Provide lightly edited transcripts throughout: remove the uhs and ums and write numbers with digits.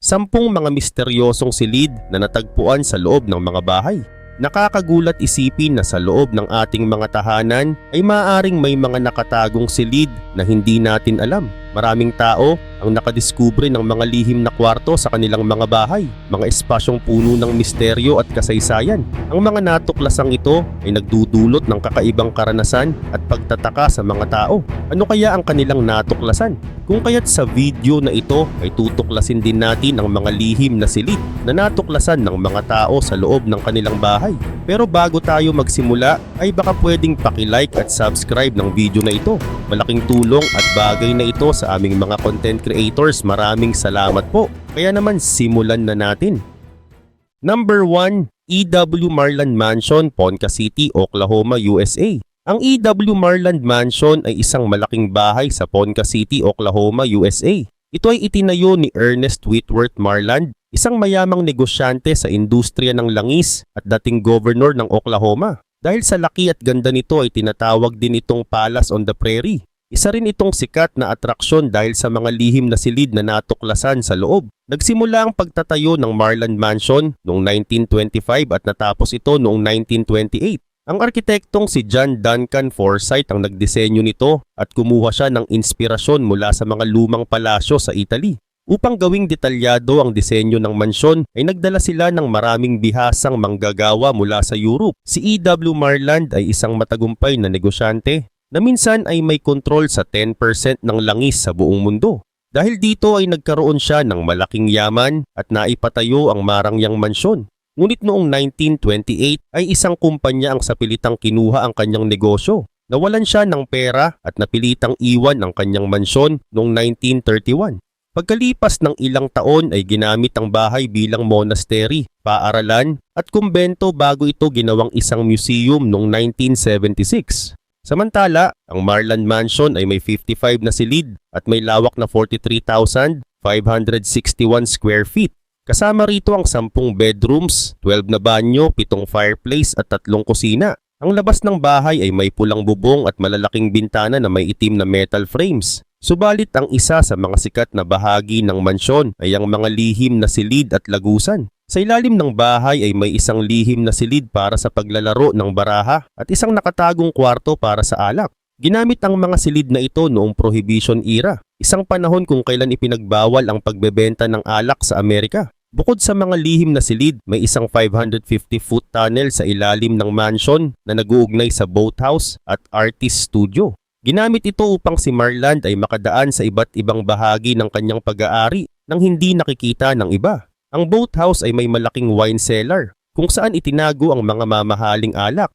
10 mga misteryosong silid na natagpuan sa loob ng mga bahay. Nakakagulat isipin na sa loob ng ating mga tahanan ay maaaring may mga nakatagong silid na hindi natin alam. Maraming tao ang nakadiskubre ng mga lihim na kwarto sa kanilang mga bahay, mga espasyong puno ng misteryo at kasaysayan. Ang mga natuklasang ito ay nagdudulot ng kakaibang karanasan at pagtataka sa mga tao. Ano kaya ang kanilang natuklasan? Kung kaya't sa video na ito ay tutuklasin din natin ang mga lihim na silid na natuklasan ng mga tao sa loob ng kanilang bahay. Pero bago tayo magsimula ay baka pwedeng paki-like at subscribe ng video na ito. Malaking tulong at bagay na ito sa aming mga content creators. Maraming salamat po. Kaya naman simulan na natin. Number 1, E.W. Marland Mansion, Ponca City, Oklahoma, USA. Ang E.W. Marland Mansion ay isang malaking bahay sa Ponca City, Oklahoma, USA. Ito ay itinayo ni Ernest Whitworth Marland, isang mayamang negosyante sa industriya ng langis at dating governor ng Oklahoma. Dahil sa laki at ganda nito ay tinatawag din itong Palace on the Prairie. Isa rin itong sikat na atraksyon dahil sa mga lihim na silid na natuklasan sa loob. Nagsimula ang pagtatayo ng Marland Mansion noong 1925 at natapos ito noong 1928. Ang arkitektong si John Duncan Forsyth ang nagdisenyo nito at kumuha siya ng inspirasyon mula sa mga lumang palasyo sa Italy. Upang gawing detalyado ang disenyo ng mansyon ay nagdala sila ng maraming bihasang manggagawa mula sa Europe. Si E.W. Marland ay isang matagumpay na negosyante na minsan ay may kontrol sa 10% ng langis sa buong mundo. Dahil dito ay nagkaroon siya ng malaking yaman at naipatayo ang marangyang mansyon. Ngunit noong 1928 ay isang kumpanya ang sapilitang kinuha ang kanyang negosyo. Nawalan siya ng pera at napilitang iwan ang kanyang mansyon noong 1931. Pagkalipas ng ilang taon ay ginamit ang bahay bilang monastery, paaralan at kumbento bago ito ginawang isang museum noong 1976. Samantala, ang Marland Mansion ay may 55 na silid at may lawak na 43,561 square feet. Kasama rito ang 10 bedrooms, 12 na banyo, 7 fireplace at 3 kusina. Ang labas ng bahay ay may pulang bubong at malalaking bintana na may itim na metal frames. Subalit ang isa sa mga sikat na bahagi ng mansyon ay ang mga lihim na silid at lagusan. Sa ilalim ng bahay ay may isang lihim na silid para sa paglalaro ng baraha at isang nakatagong kwarto para sa alak. Ginamit ang mga silid na ito noong Prohibition era, isang panahon kung kailan ipinagbawal ang pagbebenta ng alak sa Amerika. Bukod sa mga lihim na silid, may isang 550-foot tunnel sa ilalim ng mansion na nag-uugnay sa boathouse at artist studio. Ginamit ito upang si Marland ay makadaan sa iba't ibang bahagi ng kanyang pag-aari nang hindi nakikita ng iba. Ang boathouse ay may malaking wine cellar kung saan itinago ang mga mamahaling alak.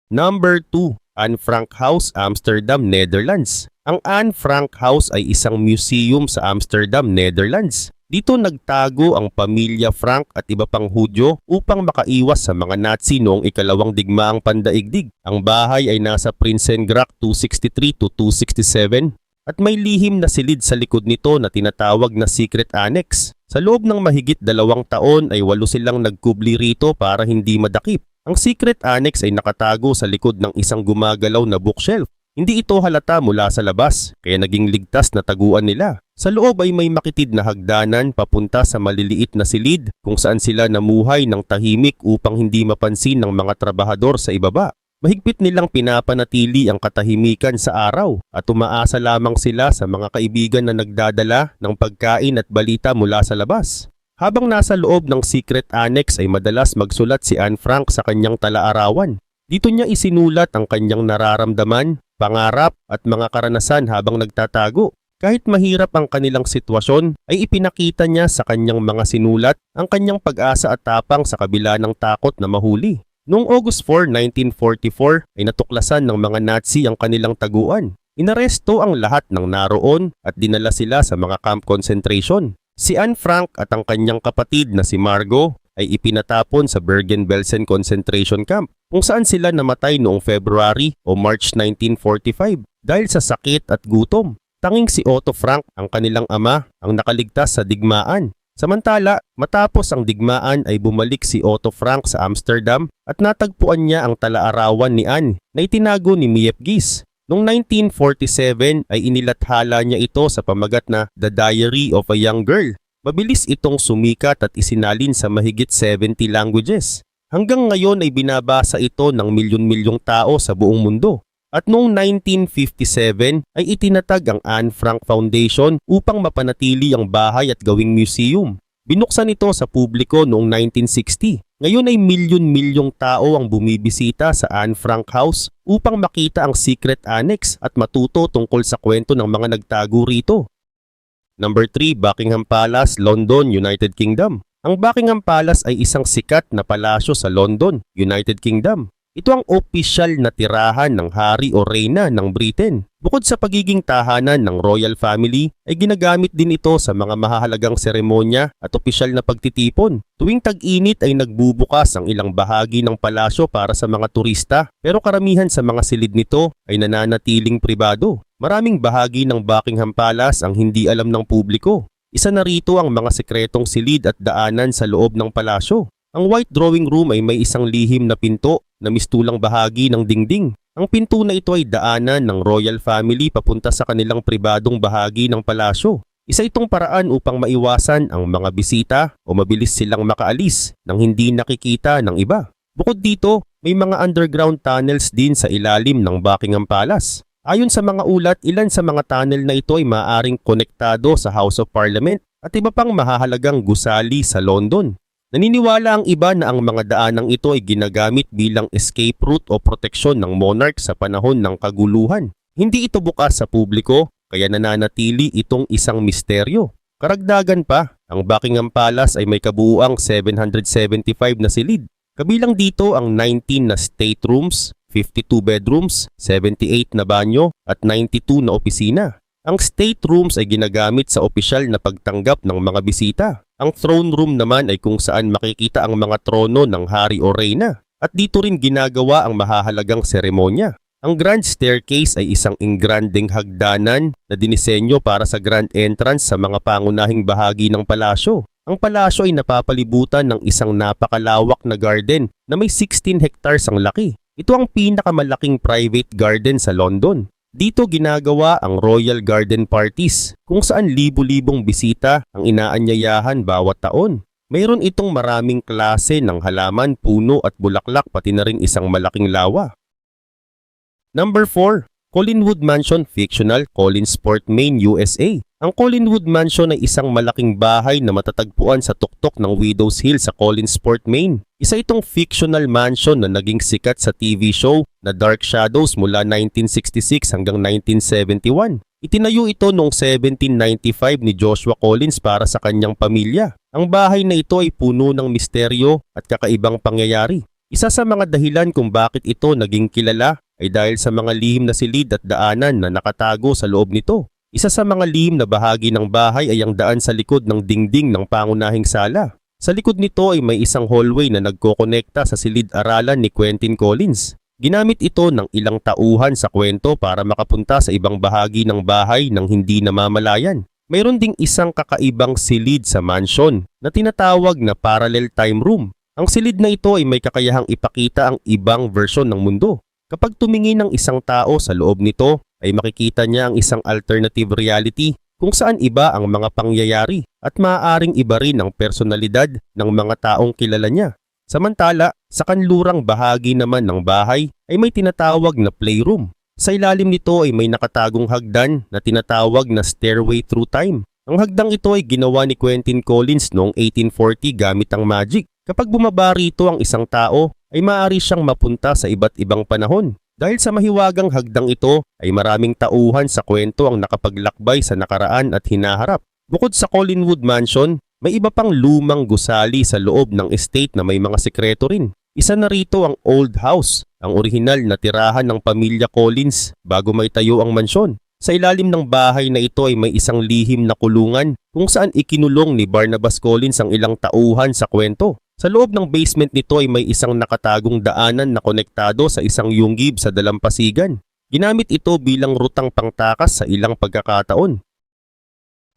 Number 2, Anne Frank House, Amsterdam, Netherlands. Ang Anne Frank House ay isang museum sa Amsterdam, Netherlands. Dito nagtago ang pamilya Frank at iba pang Hudyo upang makaiwas sa mga Nazi noong ikalawang digmaang pandaigdig. Ang bahay ay nasa Prinsengracht 263 to 267 at may lihim na silid sa likod nito na tinatawag na Secret Annex. Sa loob ng mahigit 2 taon ay 8 silang nagkubli rito para hindi madakip. Ang Secret Annex ay nakatago sa likod ng isang gumagalaw na bookshelf. Hindi ito halata mula sa labas, kaya naging ligtas na taguan nila. Sa loob ay may makitid na hagdanan papunta sa maliliit na silid kung saan sila namuhay ng tahimik upang hindi mapansin ng mga trabahador sa ibaba. Mahigpit nilang pinapanatili ang katahimikan sa araw at umaasa lamang sila sa mga kaibigan na nagdadala ng pagkain at balita mula sa labas. Habang nasa loob ng Secret Annex ay madalas magsulat si Anne Frank sa kanyang tala-arawan. Dito niya isinulat ang kanyang nararamdaman, pangarap at mga karanasan habang nagtatago. Kahit mahirap ang kanilang sitwasyon, ay ipinakita niya sa kanyang mga sinulat ang kanyang pag-asa at tapang sa kabila ng takot na mahuli. Noong August 4, 1944 ay natuklasan ng mga Nazi ang kanilang taguan. Inaresto ang lahat ng naroon at dinala sila sa mga camp concentration. Si Anne Frank at ang kanyang kapatid na si Margot ay ipinatapon sa Bergen-Belsen concentration camp kung saan sila namatay noong February o March 1945 dahil sa sakit at gutom. Tanging si Otto Frank, ang kanilang ama, ang nakaligtas sa digmaan. Samantala, matapos ang digmaan ay bumalik si Otto Frank sa Amsterdam at natagpuan niya ang tala-arawan ni Anne na itinago ni Miep Gies. Noong 1947 ay inilathala niya ito sa pamagat na The Diary of a Young Girl. Mabilis itong sumikat at isinalin sa mahigit 70 languages. Hanggang ngayon ay binabasa ito ng milyon-milyong tao sa buong mundo. At noong 1957 ay itinatag ang Anne Frank Foundation upang mapanatili ang bahay at gawing museum. Binuksan ito sa publiko noong 1960. Ngayon ay milyon-milyong tao ang bumibisita sa Anne Frank House upang makita ang secret annex at matuto tungkol sa kwento ng mga nagtago rito. Number 3, Buckingham Palace, London, United Kingdom. Ang Buckingham Palace ay isang sikat na palasyo sa London, United Kingdom. Ito ang opisyal na tirahan ng hari o reyna ng Britain. Bukod sa pagiging tahanan ng royal family, ay ginagamit din ito sa mga mahahalagang seremonya at opisyal na pagtitipon. Tuwing tag-init ay nagbubukas ang ilang bahagi ng palasyo para sa mga turista, pero karamihan sa mga silid nito ay nananatiling pribado. Maraming bahagi ng Buckingham Palace ang hindi alam ng publiko. Isa na rito ang mga sekretong silid at daanan sa loob ng palasyo. Ang White Drawing Room ay may isang lihim na pinto na mistulang bahagi ng dingding. Ang pinto na ito ay daanan ng royal family papunta sa kanilang pribadong bahagi ng palasyo. Isa itong paraan upang maiwasan ang mga bisita o mabilis silang makaalis nang hindi nakikita ng iba. Bukod dito, may mga underground tunnels din sa ilalim ng Buckingham Palace. Ayon sa mga ulat, ilan sa mga tunnel na ito ay maaaring konektado sa House of Parliament at iba pang mahahalagang gusali sa London. Naniniwala ang iba na ang mga daanang ito ay ginagamit bilang escape route o proteksyon ng monarch sa panahon ng kaguluhan. Hindi ito bukas sa publiko, kaya nananatili itong isang misteryo. Karagdagan pa, ang Buckingham Palace ay may kabuuang 775 na silid. Kabilang dito ang 19 na staterooms, 52 bedrooms, 78 na banyo at 92 na opisina. Ang staterooms ay ginagamit sa opisyal na pagtanggap ng mga bisita. Ang throne room naman ay kung saan makikita ang mga trono ng hari o reyna. At dito rin ginagawa ang mahahalagang seremonya. Ang grand staircase ay isang engrandeng hagdanan na dinisenyo para sa grand entrance sa mga pangunahing bahagi ng palasyo. Ang palasyo ay napapalibutan ng isang napakalawak na garden na may 16 hectares ang laki. Ito ang pinakamalaking private garden sa London. Dito ginagawa ang Royal Garden Parties kung saan libu-libong bisita ang inaanyayahan bawat taon. Mayroon itong maraming klase ng halaman, puno at bulaklak pati na rin isang malaking lawa. Number 4. Collinwood Mansion Fictional, Collinsport, Maine, USA. Ang Collinwood Mansion ay isang malaking bahay na matatagpuan sa tuktok ng Widows Hill sa Collinsport, Maine. Isa itong fictional mansion na naging sikat sa TV show na Dark Shadows mula 1966 hanggang 1971. Itinayo ito noong 1795 ni Joshua Collins para sa kanyang pamilya. Ang bahay na ito ay puno ng misteryo at kakaibang pangyayari. Isa sa mga dahilan kung bakit ito naging kilala ay dahil sa mga lihim na silid at daanan na nakatago sa loob nito. Isa sa mga lihim na bahagi ng bahay ay ang daan sa likod ng dingding ng pangunahing sala. Sa likod nito ay may isang hallway na nagkokonekta sa silid-aralan ni Quentin Collins. Ginamit ito ng ilang tauhan sa kwento para makapunta sa ibang bahagi ng bahay nang hindi namamalayan. Mayroon ding isang kakaibang silid sa mansion na tinatawag na parallel time room. Ang silid na ito ay may kakayahang ipakita ang ibang version ng mundo. Kapag tumingin ng isang tao sa loob nito, ay makikita niya ang isang alternative reality kung saan iba ang mga pangyayari at maaaring iba rin ang personalidad ng mga taong kilala niya. Samantala, sa kanlurang bahagi naman ng bahay ay may tinatawag na playroom. Sa ilalim nito ay may nakatagong hagdan na tinatawag na Stairway Through Time. Ang hagdang ito ay ginawa ni Quentin Collins noong 1840 gamit ang magic. Kapag bumaba rito ang isang tao, ay maaari siyang mapunta sa iba't ibang panahon. Dahil sa mahiwagang hagdang ito, ay maraming tauhan sa kwento ang nakapaglakbay sa nakaraan at hinaharap. Bukod sa Collinwood Mansion, may iba pang lumang gusali sa loob ng estate na may mga sekreto rin. Isa na rito ang Old House, ang orihinal na tirahan ng pamilya Collins bago maitayo ang mansyon. Sa ilalim ng bahay na ito ay may isang lihim na kulungan kung saan ikinulong ni Barnabas Collins ang ilang tauhan sa kwento. Sa loob ng basement nito ay may isang nakatagong daanan na konektado sa isang yunggib sa dalampasigan. Ginamit ito bilang rutang pangtakas sa ilang pagkakataon.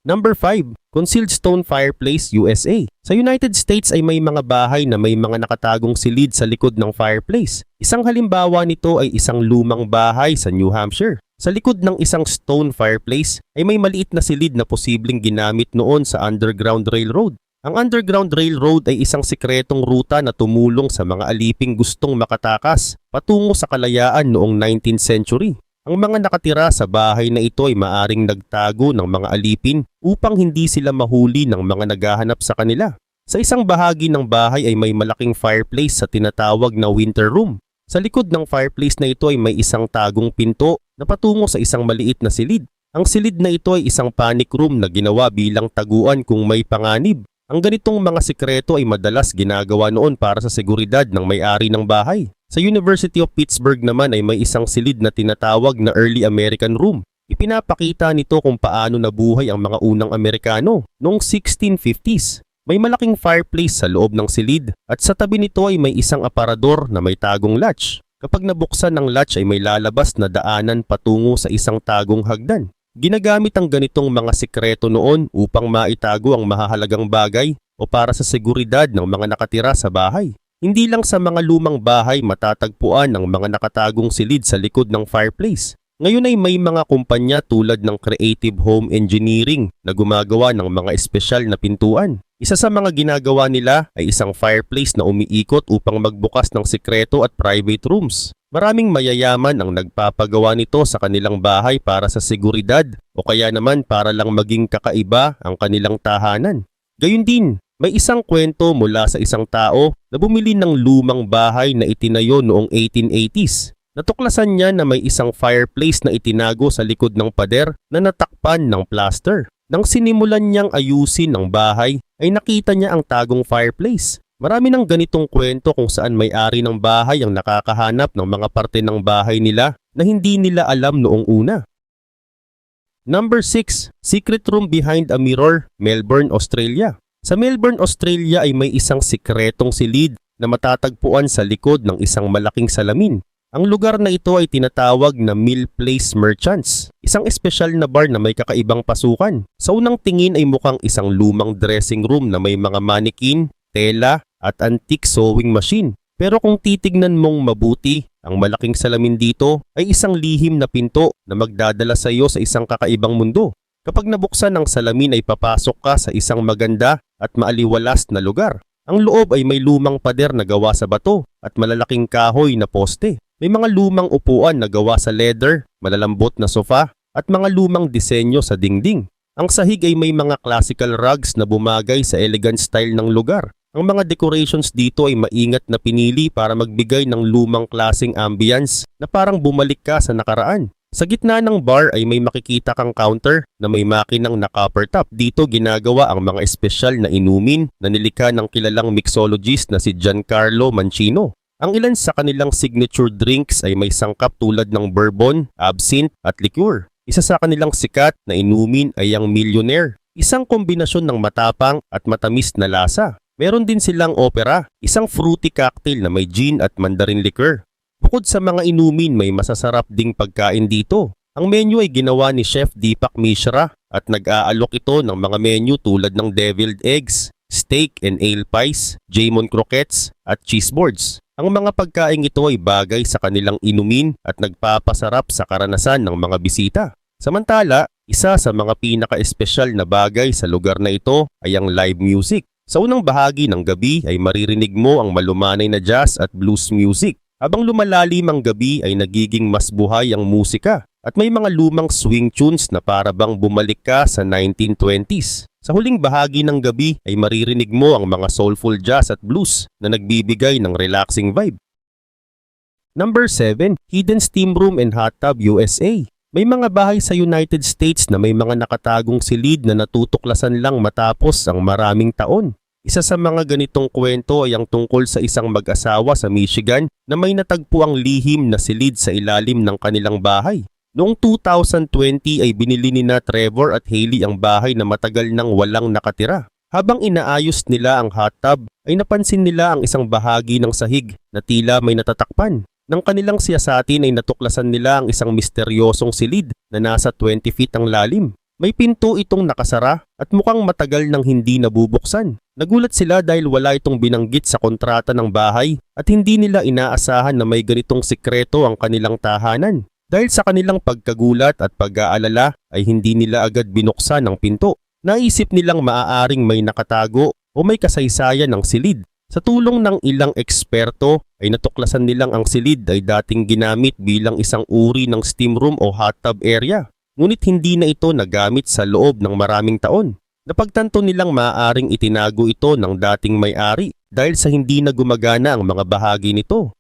Number 5. Concealed Stone Fireplace, USA. Sa United States ay may mga bahay na may mga nakatagong silid sa likod ng fireplace. Isang halimbawa nito ay isang lumang bahay sa New Hampshire. Sa likod ng isang stone fireplace ay may maliit na silid na posibleng ginamit noon sa Underground Railroad. Ang Underground Railroad ay isang sikretong ruta na tumulong sa mga aliping gustong makatakas patungo sa kalayaan noong 19th century. Ang mga nakatira sa bahay na ito ay maaring nagtago ng mga alipin upang hindi sila mahuli ng mga naghahanap sa kanila. Sa isang bahagi ng bahay ay may malaking fireplace sa tinatawag na winter room. Sa likod ng fireplace na ito ay may isang tagong pinto na patungo sa isang maliit na silid. Ang silid na ito ay isang panic room na ginawa bilang taguan kung may panganib. Ang ganitong mga sikreto ay madalas ginagawa noon para sa seguridad ng may-ari ng bahay. Sa University of Pittsburgh naman ay may isang silid na tinatawag na Early American Room. Ipinapakita nito kung paano nabuhay ang mga unang Amerikano noong 1650s. May malaking fireplace sa loob ng silid at sa tabi nito ay may isang aparador na may tagong latch. Kapag nabuksan ng latch ay may lalabas na daanan patungo sa isang tagong hagdan. Ginagamit ang ganitong mga sikreto noon upang maitago ang mahahalagang bagay o para sa seguridad ng mga nakatira sa bahay. Hindi lang sa mga lumang bahay matatagpuan ang mga nakatagong silid sa likod ng fireplace. Ngayon ay may mga kumpanya tulad ng Creative Home Engineering na gumagawa ng mga espesyal na pintuan. Isa sa mga ginagawa nila ay isang fireplace na umiikot upang magbukas ng sikreto at private rooms. Maraming mayayaman ang nagpapagawa nito sa kanilang bahay para sa seguridad o kaya naman para lang maging kakaiba ang kanilang tahanan. Gayun din, may isang kwento mula sa isang tao na bumili ng lumang bahay na itinayo noong 1880s. Natuklasan niya na may isang fireplace na itinago sa likod ng pader na natakpan ng plaster. Nang sinimulan niyang ayusin ang bahay, ay nakita niya ang tagong fireplace. Marami ng ganitong kwento kung saan may-ari ng bahay ang nakakahanap ng mga parte ng bahay nila na hindi nila alam noong una. Number 6. Secret Room Behind a Mirror, Melbourne, Australia. Sa Melbourne, Australia ay may isang sikretong silid na matatagpuan sa likod ng isang malaking salamin. Ang lugar na ito ay tinatawag na Mill Place Merchants, isang espesyal na bar na may kakaibang pasukan. Sa unang tingin ay mukhang isang lumang dressing room na may mga mannequin, tela at antique sewing machine. Pero kung titignan mong mabuti, ang malaking salamin dito ay isang lihim na pinto na magdadala sa iyo sa isang kakaibang mundo. Kapag nabuksan ang salamin ay papasok ka sa isang maganda at maaliwalas na lugar. Ang loob ay may lumang pader na gawa sa bato at malalaking kahoy na poste. May mga lumang upuan na gawa sa leather, malalambot na sofa at mga lumang disenyo sa dingding. Ang sahig ay may mga classical rugs na bumagay sa elegant style ng lugar. Ang mga decorations dito ay maingat na pinili para magbigay ng lumang klaseng ambience na parang bumalik ka sa nakaraan. Sa gitna ng bar ay may makikita kang counter na may makinang na copper top. Dito ginagawa ang mga espesyal na inumin na nilikha ng kilalang mixologist na si Giancarlo Mancino. Ang ilan sa kanilang signature drinks ay may sangkap tulad ng bourbon, absinthe at liqueur. Isa sa kanilang sikat na inumin ay ang Millionaire, isang kombinasyon ng matapang at matamis na lasa. Meron din silang opera, isang fruity cocktail na may gin at mandarin liqueur. Bukod sa mga inumin, may masasarap ding pagkain dito. Ang menu ay ginawa ni Chef Deepak Mishra at nag-aalok ito ng mga menu tulad ng deviled eggs, steak and ale pies, Jamon croquettes at cheese boards. Ang mga pagkain ito ay bagay sa kanilang inumin at nagpapasarap sa karanasan ng mga bisita. Samantala, isa sa mga pinaka-espesyal na bagay sa lugar na ito ay ang live music. Sa unang bahagi ng gabi ay maririnig mo ang malumanay na jazz at blues music. Habang lumalalim ang gabi ay nagiging mas buhay ang musika at may mga lumang swing tunes na para bang bumalik ka sa 1920s. Sa huling bahagi ng gabi ay maririnig mo ang mga soulful jazz at blues na nagbibigay ng relaxing vibe. Number 7. Hidden Steam Room and Hot Tub, USA. May mga bahay sa United States na may mga nakatagong silid na natutuklasan lang matapos ang maraming taon. Isa sa mga ganitong kwento ay ang tungkol sa isang mag-asawa sa Michigan na may natagpuang lihim na silid sa ilalim ng kanilang bahay. Noong 2020 ay binili ni Trevor at Hailey ang bahay na matagal nang walang nakatira. Habang inaayos nila ang hot tub ay napansin nila ang isang bahagi ng sahig na tila may natatakpan. Nang kanilang siyasatin ay natuklasan nila ang isang misteryosong silid na nasa 20 feet ang lalim. May pinto itong nakasara at mukhang matagal nang hindi nabubuksan. Nagulat sila dahil wala itong binanggit sa kontrata ng bahay at hindi nila inaasahan na may ganitong sikreto ang kanilang tahanan. Dahil sa kanilang pagkagulat at pag-aalala ay hindi nila agad binuksan ang pinto. Naisip nilang maaaring may nakatago o may kasaysayan ng silid. Sa tulong ng ilang eksperto ay natuklasan nilang ang silid ay dating ginamit bilang isang uri ng steam room o hot tub area. Ngunit hindi na ito nagamit sa loob ng maraming taon. Napagtanto nilang maaaring itinago ito ng dating may-ari dahil sa hindi na gumagana ang mga bahagi nito.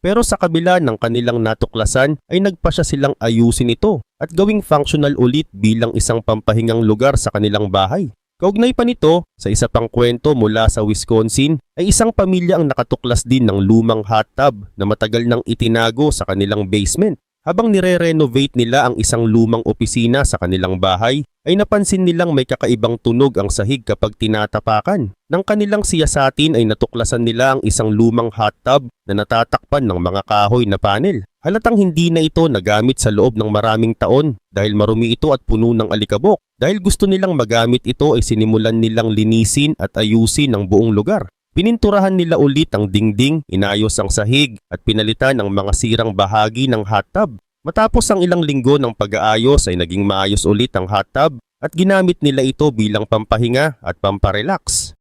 Pero sa kabila ng kanilang natuklasan ay nagpasya silang ayusin ito at gawing functional ulit bilang isang pampahingang lugar sa kanilang bahay. Kaugnay pa nito, sa isa pang kwento mula sa Wisconsin ay isang pamilya ang nakatuklas din ng lumang hot tub na matagal nang itinago sa kanilang basement. Habang nire-renovate nila ang isang lumang opisina sa kanilang bahay, ay napansin nilang may kakaibang tunog ang sahig kapag tinatapakan. Nang kanilang siyasatin ay natuklasan nila ang isang lumang hot tub na natatakpan ng mga kahoy na panel. Halatang hindi na ito nagamit sa loob ng maraming taon dahil marumi ito at puno ng alikabok. Dahil gusto nilang magamit ito ay sinimulan nilang linisin at ayusin ang buong lugar. Pininturahan nila ulit ang dingding, inayos ang sahig at pinalitan ang mga sirang bahagi ng hot tub. Matapos ang ilang linggo ng pag-aayos ay naging maayos ulit ang hot tub at ginamit nila ito bilang pampahinga at pamparelax.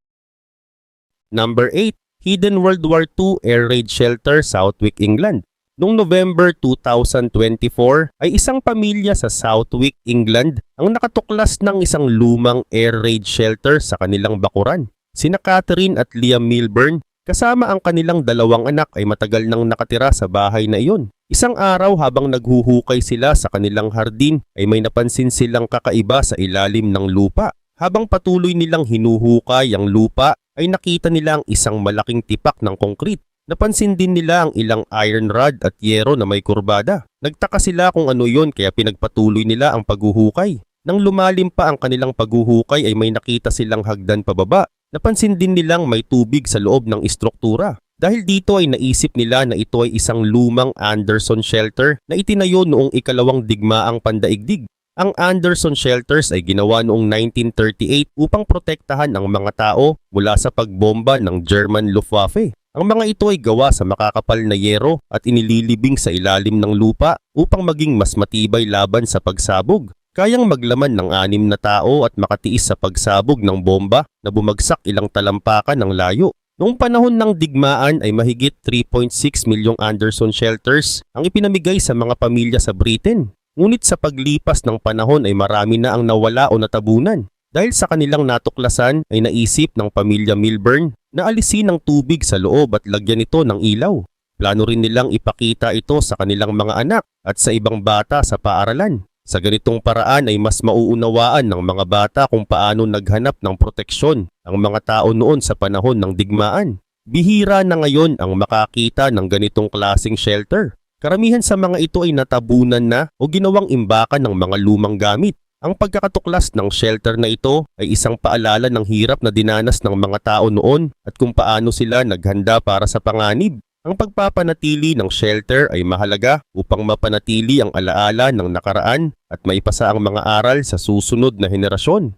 Number 8. Hidden World War II Air Raid Shelter, Southwick, England. Noong November 2024 ay isang pamilya sa Southwick, England ang nakatuklas ng isang lumang air raid shelter sa kanilang bakuran. Sina Catherine at Liam Milburn kasama ang kanilang dalawang anak ay matagal nang nakatira sa bahay na iyon. Isang araw habang naghuhukay sila sa kanilang hardin ay may napansin silang kakaiba sa ilalim ng lupa. Habang patuloy nilang hinuhukay ang lupa ay nakita nila ang isang malaking tipak ng konkrit. Napansin din nila ang ilang iron rod at yero na may kurbada. Nagtaka sila kung ano yon kaya pinagpatuloy nila ang paghuhukay. Nang lumalim pa ang kanilang paghuhukay ay may nakita silang hagdan pababa. Napansin din nilang may tubig sa loob ng istruktura. Dahil dito ay naisip nila na ito ay isang lumang Anderson shelter na itinayo noong ikalawang digmaang pandaigdig. Ang Anderson shelters ay ginawa noong 1938 upang protektahan ang mga tao mula sa pagbomba ng German Luftwaffe. Ang mga ito ay gawa sa makakapal na yero at inililibing sa ilalim ng lupa upang maging mas matibay laban sa pagsabog. Kayang maglaman ng 6 na tao at makatiis sa pagsabog ng bomba na bumagsak ilang talampakan ng layo. Noong panahon ng digmaan ay mahigit 3.6 milyong Anderson shelters ang ipinamigay sa mga pamilya sa Britain. Ngunit sa paglipas ng panahon ay marami na ang nawala o natabunan. Dahil sa kanilang natuklasan ay naisip ng pamilya Milburn na alisin ang tubig sa loob at lagyan ito ng ilaw. Plano rin nilang ipakita ito sa kanilang mga anak at sa ibang bata sa paaralan. Sa ganitong paraan ay mas mauunawaan ng mga bata kung paano naghanap ng proteksyon ang mga tao noon sa panahon ng digmaan. Bihira na ngayon ang makakita ng ganitong klaseng shelter. Karamihan sa mga ito ay natabunan na o ginawang imbakan ng mga lumang gamit. Ang pagkakatuklas ng shelter na ito ay isang paalala ng hirap na dinanas ng mga tao noon at kung paano sila naghanda para sa panganib. Ang pagpapanatili ng shelter ay mahalaga upang mapanatili ang alaala ng nakaraan at maipasa ang mga aral sa susunod na henerasyon.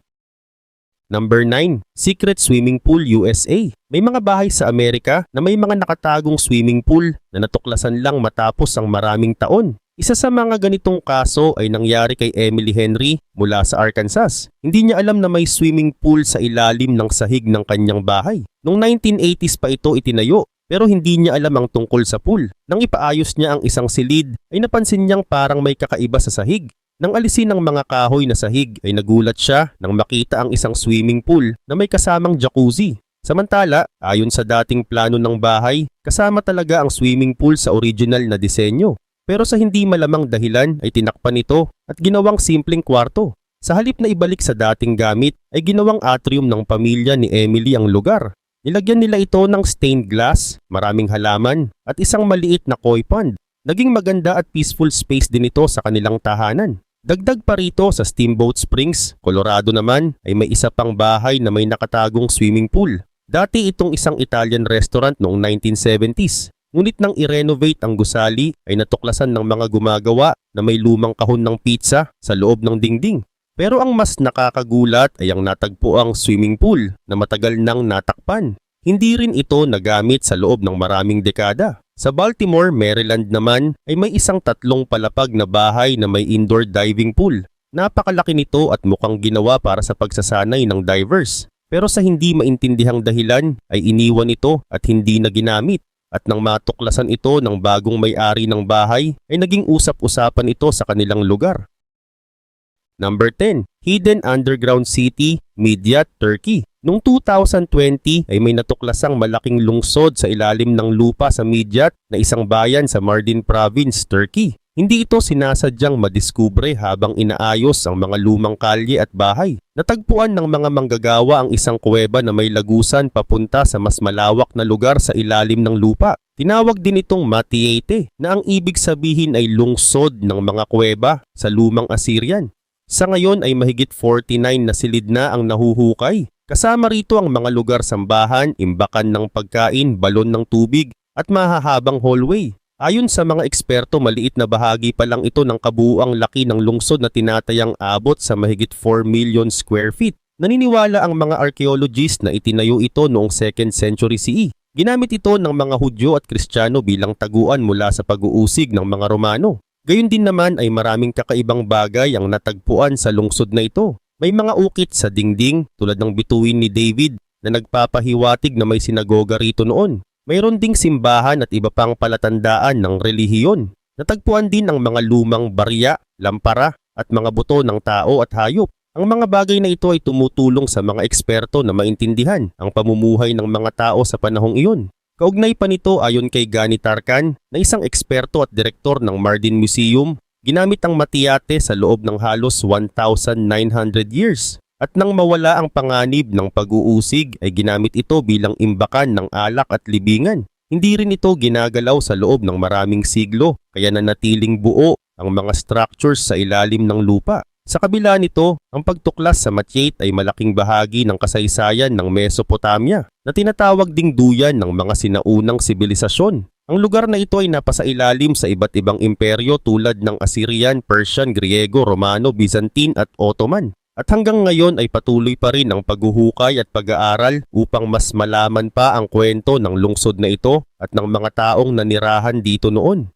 Number 9. Secret Swimming Pool USA. May mga bahay sa Amerika na may mga nakatagong swimming pool na natuklasan lang matapos ang maraming taon. Isa sa mga ganitong kaso ay nangyari kay Emily Henry mula sa Arkansas. Hindi niya alam na may swimming pool sa ilalim ng sahig ng kanyang bahay. Noong 1980s pa ito itinayo. Pero hindi niya alam ang tungkol sa pool. Nang ipaayos niya ang isang silid, ay napansin niyang parang may kakaiba sa sahig. Nang alisin ang mga kahoy na sahig, ay nagulat siya nang makita ang isang swimming pool na may kasamang jacuzzi. Samantala, ayon sa dating plano ng bahay, kasama talaga ang swimming pool sa original na disenyo. Pero sa hindi malamang dahilan ay tinakpan ito at ginawang simpleng kwarto. Sa halip na ibalik sa dating gamit, ay ginawang atrium ng pamilya ni Emily ang lugar. Nilagyan nila ito ng stained glass, maraming halaman, at isang maliit na koi pond. Naging maganda at peaceful space din ito sa kanilang tahanan. Dagdag pa rito sa Steamboat Springs, Colorado naman, ay may isa pang bahay na may nakatagong swimming pool. Dati itong isang Italian restaurant noong 1970s. Ngunit nang i-renovate ang gusali, ay natuklasan ng mga gumagawa na may lumang kahon ng pizza sa loob ng dingding. Pero ang mas nakakagulat ay ang natagpuang swimming pool na matagal nang natakpan. Hindi rin ito nagamit sa loob ng maraming dekada. Sa Baltimore, Maryland naman ay may isang 3 palapag na bahay na may indoor diving pool. Napakalaki nito at mukhang ginawa para sa pagsasanay ng divers. Pero sa hindi maintindihang dahilan ay iniwan ito at hindi na ginamit. At nang matuklasan ito ng bagong may-ari ng bahay ay naging usap-usapan ito sa kanilang lugar. Number 10. Hidden Underground City, Midyat, Turkey. Noong 2020 ay may natuklasang malaking lungsod sa ilalim ng lupa sa Midyat na isang bayan sa Mardin Province, Turkey. Hindi ito sinasadyang madiskubre habang inaayos ang mga lumang kalye at bahay. Natagpuan ng mga manggagawa ang isang kuweba na may lagusan papunta sa mas malawak na lugar sa ilalim ng lupa. Tinawag din itong Matiete na ang ibig sabihin ay lungsod ng mga kuweba sa lumang Assyrian. Sa ngayon ay mahigit 49 na silid na ang nahuhukay. Kasama rito ang mga lugar sambahan, imbakan ng pagkain, balon ng tubig at mahahabang hallway. Ayon sa mga eksperto, maliit na bahagi pa lang ito ng kabuuang laki ng lungsod na tinatayang abot sa mahigit 4 million square feet. Naniniwala ang mga archaeologists na itinayo ito noong 2nd century CE. Ginamit ito ng mga Hudyo at Kristiyano bilang taguan mula sa pag-uusig ng mga Romano. Gayun din naman ay maraming kakaibang bagay ang natagpuan sa lungsod na ito. May mga ukit sa dingding tulad ng bituin ni David na nagpapahiwatig na may sinagoga rito noon. Mayroon ding simbahan at iba pang palatandaan ng relihiyon. Natagpuan din ang mga lumang barya, lampara at mga buto ng tao at hayop. Ang mga bagay na ito ay tumutulong sa mga eksperto na maintindihan ang pamumuhay ng mga tao sa panahong iyon. Kaugnay pa nito ayon kay Gani Tarkan na isang eksperto at direktor ng Mardin Museum, ginamit ang Matiate sa loob ng halos 1,900 years. At nang mawala ang panganib ng pag-uusig ay ginamit ito bilang imbakan ng alak at libingan. Hindi rin ito ginagalaw sa loob ng maraming siglo kaya nanatiling buo ang mga structures sa ilalim ng lupa. Sa kabila nito, ang pagtuklas sa Matiate ay malaking bahagi ng kasaysayan ng Mesopotamia na tinatawag ding duyan ng mga sinaunang sibilisasyon. Ang lugar na ito ay napasailalim sa iba't ibang imperyo tulad ng Assyrian, Persian, Griego, Romano, Byzantine at Ottoman. At hanggang ngayon ay patuloy pa rin ang paghuhukay at pag-aaral upang mas malaman pa ang kwento ng lungsod na ito at ng mga taong nanirahan dito noon.